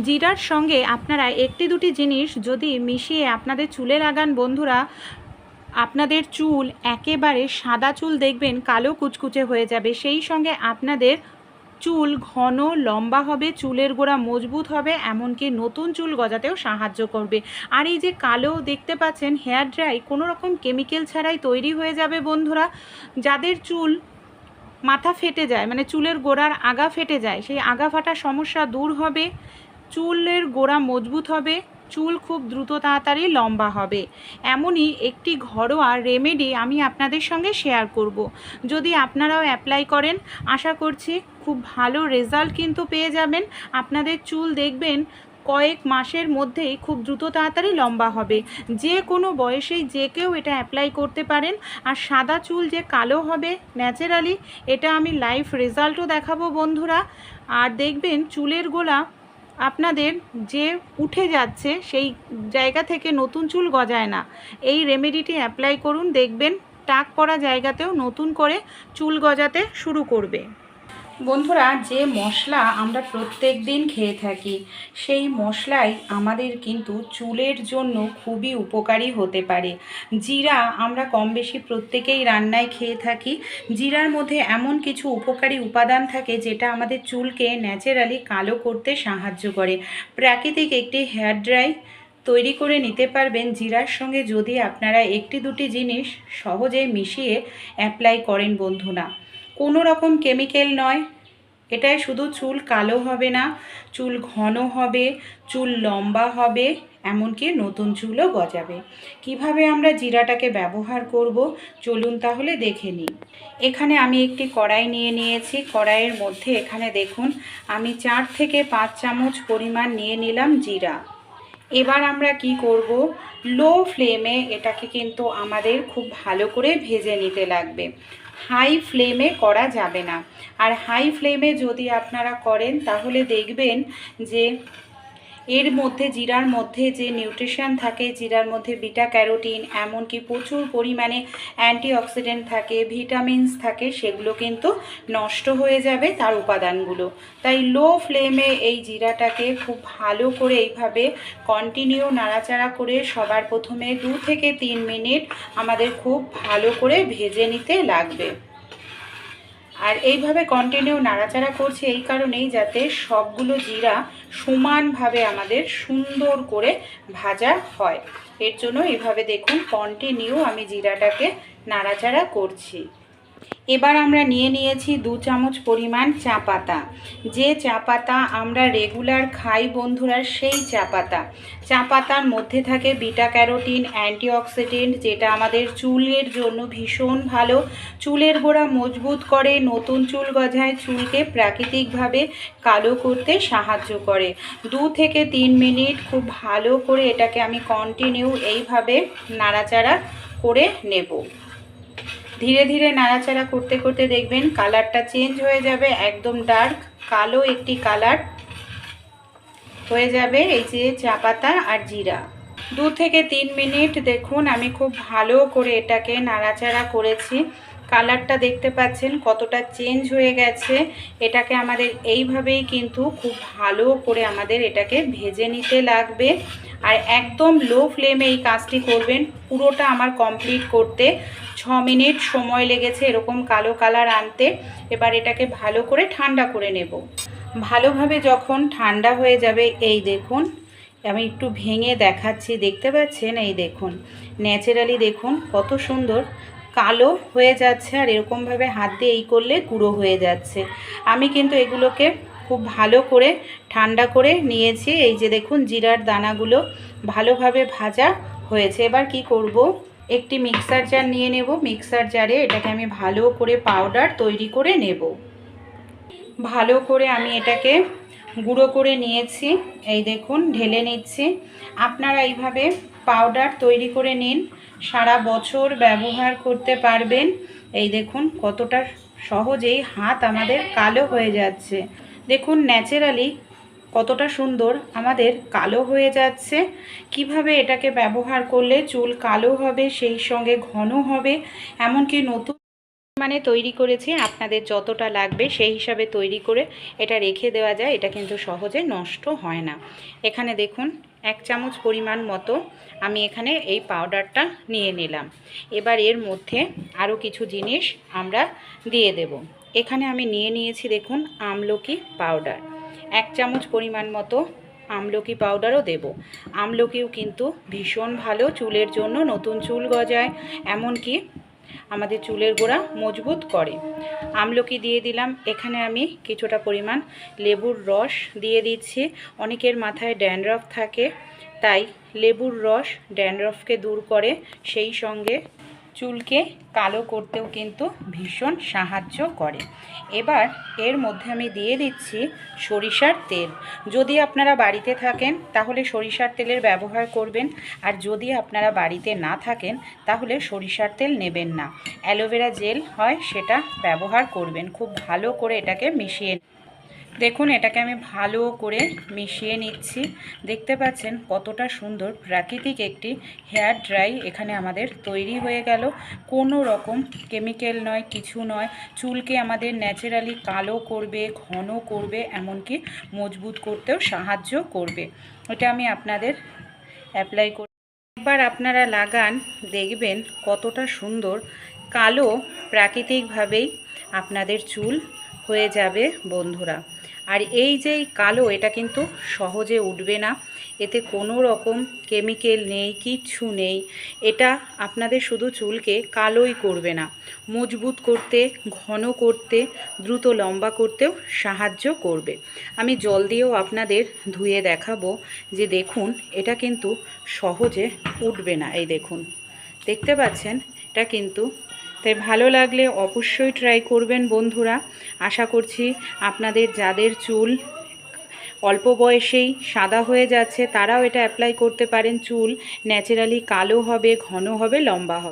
জিরার সঙ্গে আপনারা একটি দুটি জিনিস যদি মিশিয়ে আপনাদের চুলে লাগান বন্ধুরা, আপনাদের চুল একেবারে সাদা চুল দেখবেন কালো কুচকুচে হয়ে যাবে। সেই সঙ্গে আপনাদের চুল ঘন লম্বা হবে, চুলের গোড়া মজবুত হবে, এমনকি নতুন চুল গজাতেও সাহায্য করবে। আর এই যে কালো দেখতে পাচ্ছেন হেয়ার ড্রাই কোনো রকম কেমিক্যাল ছাড়াই তৈরি হয়ে যাবে বন্ধুরা। যাদের চুল মাথা ফেটে যায়, মানে চুলের গোড়ার আগা ফেটে যায়, সেই আগা ফাটার সমস্যা দূর হবে, চুলের গোড়া মজবুত হবে, চুল খুব দ্রুত তাড়াতাড়ি লম্বা হবে। এমনই একটি ঘরোয়া রেমেডি আমি আপনাদের সঙ্গে শেয়ার করব। যদি আপনারাও অ্যাপ্লাই করেন আশা করছি খুব ভালো রেজাল্ট কিন্তু পেয়ে যাবেন। আপনাদের চুল দেখবেন কয়েক মাসের মধ্যেই খুব দ্রুত তাড়াতাড়ি লম্বা হবে। যে কোনো বয়সেই যে কেউ এটা অ্যাপ্লাই করতে পারেন। আর সাদা চুল যে কালো হবে ন্যাচারালি, এটা আমি লাইভ রেজাল্টও দেখাবো বন্ধুরা। আর দেখবেন চুলের গোড়া আপনাদের যে উঠে যাচ্ছে সেই জায়গা থেকে নতুন চুল গজায় না। এই রেমেডিটি অ্যাপ্লাই করুন, দেখবেন টাক পড়া জায়গাতেও নতুন করে চুল গজাতে শুরু করবে। বন্ধুরা, যে মশলা আমরা প্রত্যেক দিন খেয়ে থাকি সেই মশলাই আমাদের কিন্তু চুলের জন্য খুবই উপকারী হতে পারে। জিরা আমরা কম বেশি প্রত্যেকেই রান্নায় খেয়ে থাকি। জিরার মধ্যে এমন কিছু উপকারী উপাদান থাকে যেটা আমাদের চুলকে ন্যাচারালি কালো করতে সাহায্য করে। প্রাকৃতিক একটি হেয়ার ড্রাই তৈরি করে নিতে পারবেন জিরার সঙ্গে যদি আপনারা একটি দুটি জিনিস সহজে মিশিয়ে অ্যাপ্লাই করেন বন্ধুরা। কোনো রকম কেমিক্যাল নয়, এটাই শুধু চুল কালো হবে না, চুল ঘন হবে, চুল লম্বা হবে, এমনকি নতুন চুলও গজাবে। কিভাবে আমরা জিরাটাকে ব্যবহার করব চলুন তাহলে দেখে নিই। এখানে আমি একটি কড়াই নিয়ে নিয়েছি। কড়াইয়ের মধ্যে এখানে দেখুন আমি 4 থেকে 5 চামচ পরিমাণ নিয়ে নিলাম জিরা। এবার আমরা কি করব, লো ফ্লেমে এটাকে কিন্তু আমাদের খুব ভালো করে ভেজে নিতে লাগবে। হাই ফ্লেমে করা যাবে না। আর হাই ফ্লেমে যদি আপনারা করেন তাহলে দেখবেন যে এর মধ্যে জিরার মধ্যে যে নিউট্রিশন থাকে, জিরার মধ্যে বিটা ক্যারোটিন এমনকি প্রচুর পরিমাণে অ্যান্টিঅক্সিডেন্ট থাকে, ভিটামিনস থাকে, সেগুলো কিন্তু নষ্ট হয়ে যাবে তার উপাদানগুলো। তাই লো ফ্লেমে এই জিরাটাকে খুব ভালো করে এইভাবে কন্টিনিউ নাড়াচাড়া করে সবার প্রথমে 2 থেকে 3 মিনিট আমাদের খুব ভালো করে ভেজে নিতে লাগবে। আর এইভাবে কন্টিনিউ নাড়াচাড়া করছি এই কারণেই যাতে সবগুলো জিরা সমানভাবে আমাদের সুন্দর করে ভাজা হয়। এর জন্য এইভাবে দেখুন কন্টিনিউ আমি জিরাটাকে নাড়াচাড়া করছি। এবার আমরা নিয়ে নিয়েছি 2 চামচ পরিমাণ চা পাতা। যে চা পাতা আমরা রেগুলার খাই বন্ধুরা, সেই চা পাতা। চা পাতার মধ্যে থাকে বিটা ক্যারোটিন, অ্যান্টিঅক্সিডেন্ট, যেটা আমাদের চুলের জন্য ভীষণ ভালো। চুলের গোড়া মজবুত করে, নতুন চুল গজায়, চুলকে প্রাকৃতিকভাবে কালো করতে সাহায্য করে। 2 থেকে 3 মিনিট খুব ভালো করে এটাকে আমি কন্টিনিউ এইভাবে নাড়াচাড়া করে নেব। ধীরে ধীরে নাড়াচাড়া করতে করতে দেখবেন কালারটা চেঞ্জ হয়ে যাবে, একদম ডার্ক কালো একটি কালার হয়ে যাবে এই যে চা পাতা আর জিরা। 2 থেকে 3 মিনিট দেখুন আমি খুব ভালো করে এটাকে নাড়াচাড়া করেছি। কালারটা দেখতে পাচ্ছেন কতটা চেঞ্জ হয়ে গেছে। এটাকে আমাদের এইভাবেই কিন্তু খুব ভালো করে আমাদের এটাকে ভেজে নিতে লাগবে। আর একদম লো ফ্লেমে এই কাজটি করবেন। পুরোটা আমার কমপ্লিট করতে 6 মিনিট সময় লেগেছে এরকম কালো কালার আনতে। এবার এটাকে ভালো করে ঠান্ডা করে নেব। ভালোভাবে যখন ঠান্ডা হয়ে যাবে এই দেখুন আমি একটু ভেঙে দেখাচ্ছি, দেখতে পাচ্ছেন এই দেখুন ন্যাচারালি দেখুন কত সুন্দর কালো হয়ে যাচ্ছে। আর এরকমভাবে হাত দিয়ে এই করলে গুঁড়ো হয়ে যাচ্ছে। আমি কিন্তু এগুলোকে খুব ভালো করে ঠান্ডা করে নিয়েছি। এই যে দেখুন জিরার দানাগুলো ভালোভাবে ভাজা হয়েছে। এবার কি করব, একটি মিক্সার জার নিয়ে নেব। মিক্সার জারে এটাকে আমি ভালো করে পাউডার তৈরি করে নেব। ভালো করে আমি এটাকে গুঁড়ো করে নিয়েছি। এই দেখুন ঢেলে নিচ্ছি। আপনারা এইভাবে পাউডার তৈরি করে নিন, সারা বছর ব্যবহার করতে পারবেন। এই দেখুন কতটা সহজেই হাত আমাদের কালো হয়ে যাচ্ছে। দেখুন ন্যাচারালি কতটা সুন্দর আমাদের কালো হয়ে যাচ্ছে। কিভাবে এটাকে ব্যবহার করলে চুল কালো হবে, সেই সঙ্গে ঘন হবে, এমনকি নতুন মানে তৈরি করেছি, আপনাদের যতটা লাগবে সেই হিসাবে তৈরি করে এটা রেখে দেওয়া যায়। এটা কিন্তু সহজে নষ্ট হয় না। এখানে দেখুন 1 চামচ পরিমাণ মতো আমি এখানে এই পাউডারটা নিয়ে নিলাম। এবার এর মধ্যে আরও কিছু জিনিস আমরা দিয়ে দেব। এখানে আমি নিয়ে নিয়েছি দেখুন আমলকি পাউডার, 1 চামচ পরিমাণ মতো আমলকি পাউডারও দেব। আমলকিও কিন্তু ভীষণ ভালো চুলের জন্য, নতুন চুল গজায়, এমনকি আমাদের চুলের গোড়া মজবুত করে। আমলকি দিয়ে দিলাম। এখানে আমি কিছুটা পরিমাণ লেবুর রস দিয়ে দিচ্ছি। অনেকের মাথায় ড্যান্ড্রফ থাকে, তাই লেবুর রস ড্যান্ড্রফকে দূর করে, সেই সঙ্গে চুলকে কালো করতেও কিন্তু ভীষণ সাহায্য করে। এবার এর মধ্যে আমি দিয়ে দিচ্ছি সরিষার তেল। যদি আপনারা বাড়িতে থাকেন তাহলে সরিষার তেলের ব্যবহার করবেন, আর যদি আপনারা বাড়িতে না থাকেন তাহলে সরিষার তেল নেবেন না, অ্যালোভেরা জেল হয় সেটা ব্যবহার করবেন। খুব ভালো করে এটাকে মিশিয়ে দেখুন, এটাকে আমি ভালো করে মিশিয়ে নিচ্ছি। দেখতে পাচ্ছেন কতটা সুন্দর প্রাকৃতিক একটি হেয়ার ড্রাই এখানে আমাদের তৈরি হয়ে গেল। কোনো রকম কেমিক্যাল নয়, কিছু নয়। চুলকে আমাদের ন্যাচারালি কালো করবে, ঘন করবে, এমনকি মজবুত করতেও সাহায্য করবে। এটা আমি আপনাদের অ্যাপ্লাই করি। একবার আপনারা লাগান, দেখবেন কতটা সুন্দর কালো প্রাকৃতিকভাবেই আপনাদের চুল হয়ে যাবে বন্ধুরা। আর এই যে কালো, এটা কিন্তু সহজে উঠবে না, এতে কোনো রকম কেমিক্যাল নেই, কিচ্ছু নেই। এটা আপনাদের শুধু চুলকে কালোই করবে না, মজবুত করতে, ঘন করতে, দ্রুত লম্বা করতেও সাহায্য করবে। আমি জল দিয়েও আপনাদের ধুয়ে দেখাবো যে দেখুন এটা কিন্তু সহজে উঠবে না। এই দেখুন, দেখতে পাচ্ছেন এটা কিন্তু। তাই ভালো লাগলে অবশ্যই ট্রাই করবেন বন্ধুরা। আশা করছি আপনাদের যাদের চুল অল্প বয়সেই সাদা হয়ে যাচ্ছে তারাও এটা অ্যাপ্লাই করতে পারেন। চুল ন্যাচারালি কালো হবে, ঘন হবে, লম্বা হবে।